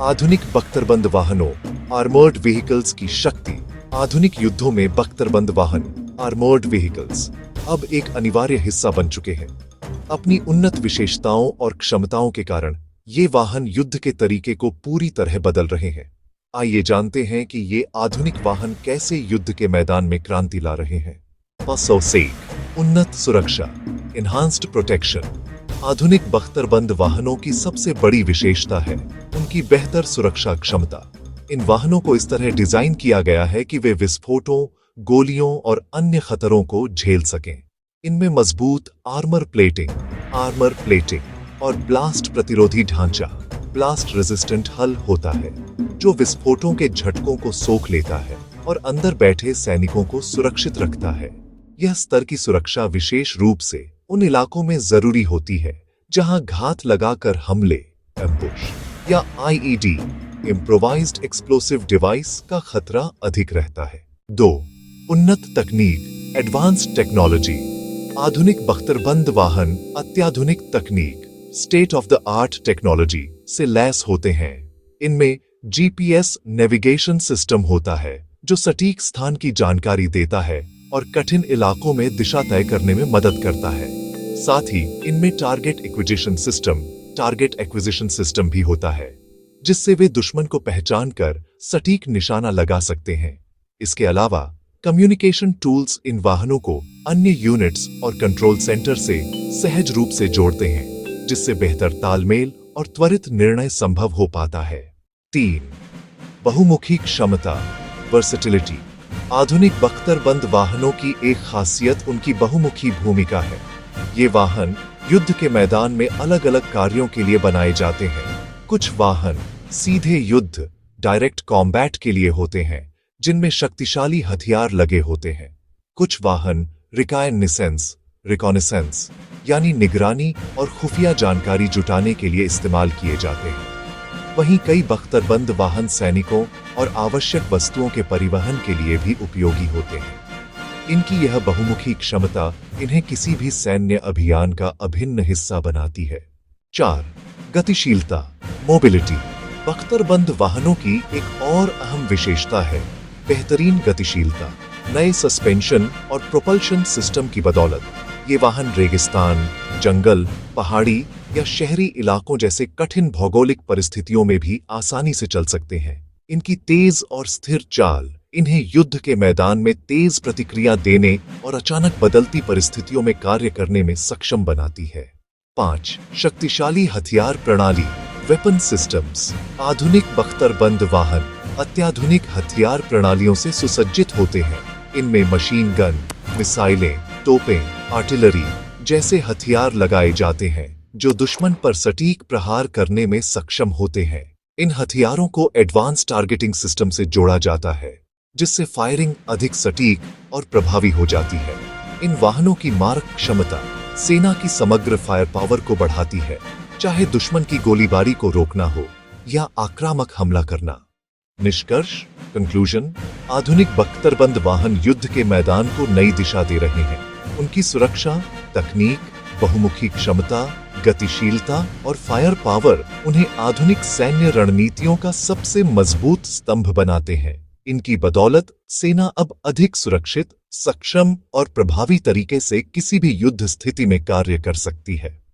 आधुनिक बख्तरबंद वाहनों armoured vehicles की शक्ति। आधुनिक युद्धों में बख्तरबंद वाहन आर्मर्ड व्हीकल्स अब एक अनिवार्य हिस्सा बन चुके हैं। अपनी उन्नत विशेषताओं और क्षमताओं के कारण ये वाहन युद्ध के तरीके को पूरी तरह बदल रहे हैं। आइए जानते हैं कि ये आधुनिक वाहन कैसे युद्ध के मैदान में क्रांति ला रहे हैं। उन्नत सुरक्षा एनहांस्ड प्रोटेक्शन। आधुनिक बख्तरबंद वाहनों की सबसे बड़ी विशेषता है उनकी बेहतर सुरक्षा क्षमता। इन वाहनों को इस तरह डिजाइन किया गया है कि वे विस्फोटों, गोलियों और अन्य खतरों को झेल सकें। इनमें मजबूत आर्मर प्लेटिंग और ब्लास्ट प्रतिरोधी ढांचा ब्लास्ट रेजिस्टेंट हल होता है, जो विस्फोटों के झटकों को सोख लेता है और अंदर बैठे सैनिकों को सुरक्षित रखता है। यह स्तर की सुरक्षा विशेष रूप से उन इलाकों में जरूरी होती है जहां घात लगाकर हमले एम्बुश या आईईडी इम्प्रोवाइज्ड एक्सप्लोसिव डिवाइस का खतरा अधिक रहता है। 2. उन्नत तकनीक एडवांस्ड टेक्नोलॉजी। आधुनिक बख्तरबंद वाहन अत्याधुनिक तकनीक state of the art technology से लैस होते हैं। इनमें जीपीएस नेविगेशन सिस्टम होता है जो सटीक स्थान की जानकारी देता है और कठिन इलाकों में दिशा तय करने में मदद करता है। साथ ही इनमें टारगेट एक्विजिशन सिस्टम भी होता है, जिससे वे दुश्मन को पहचान कर सटीक निशाना लगा सकते हैं। इसके अलावा कम्युनिकेशन टूल्स इन वाहनों को अन्य यूनिट्स और कंट्रोल सेंटर से सहज रूप से जोड़ते हैं, जिससे बेहतर तालमेल और त्वरित निर्णय संभव हो पाता है। 3. बहुमुखी क्षमता वर्सेटिलिटी। आधुनिक बख्तरबंद वाहनों की एक खासियत उनकी बहुमुखी भूमिका है। ये वाहन युद्ध के मैदान में अलग अलग कार्यों के लिए बनाए जाते हैं। कुछ वाहन सीधे युद्ध डायरेक्ट कॉम्बैट के लिए होते हैं, जिनमें शक्तिशाली हथियार लगे होते हैं। कुछ वाहन रिकॉनेसेंस यानी निगरानी और खुफिया जानकारी जुटाने के लिए इस्तेमाल किए जाते हैं। वहीं कई बख्तरबंद वाहन सैनिकों और आवश्यक वस्तुओं के परिवहन के लिए भी उपयोगी होते हैं। इनकी यह बहुमुखी क्षमता इन्हें किसी भी सैन्य अभियान का अभिन्न हिस्सा बनाती है। 4. गतिशीलता मोबिलिटी। बख्तरबंद वाहनों की एक और अहम विशेषता है बेहतरीन गतिशीलता। नए सस्पेंशन और प्रोपल्शन सिस्टम की बदौलत ये वाहन रेगिस्तान, जंगल, पहाड़ी या शहरी इलाकों जैसे कठिन भौगोलिक परिस्थितियों में भी आसानी से चल सकते हैं। इनकी तेज और स्थिर चाल इन्हें युद्ध के मैदान में तेज प्रतिक्रिया देने और अचानक बदलती परिस्थितियों में कार्य करने में सक्षम बनाती है। 5. शक्तिशाली हथियार प्रणाली वेपन सिस्टम्स। आधुनिक बख्तरबंद वाहन अत्याधुनिक हथियार प्रणालियों से सुसज्जित होते हैं। इनमें मशीन गन, मिसाइलें, तोपें, आर्टिलरी जैसे हथियार लगाए जाते हैं जो दुश्मन पर सटीक प्रहार करने में सक्षम होते हैं। इन हथियारों को एडवांस टारगेटिंग सिस्टम से जोड़ा जाता है, जिससे फायरिंग अधिक सटीक और प्रभावी हो जाती है। इन वाहनों की मारक क्षमता सेना की समग्र फायर पावर को बढ़ाती है, चाहे दुश्मन की गोलीबारी को रोकना हो या आक्रामक हमला करना। निष्कर्ष कंक्लूजन, आधुनिक बख्तरबंद वाहन युद्ध के मैदान को नई दिशा दे रहे हैं। उनकी सुरक्षा, तकनीक, बहुमुखी क्षमता, गतिशीलता और फायर पावर उन्हें आधुनिक सैन्य रणनीतियों का सबसे मजबूत स्तंभ बनाते हैं। इनकी बदौलत सेना अब अधिक सुरक्षित, सक्षम और प्रभावी तरीके से किसी भी युद्ध स्थिति में कार्य कर सकती है।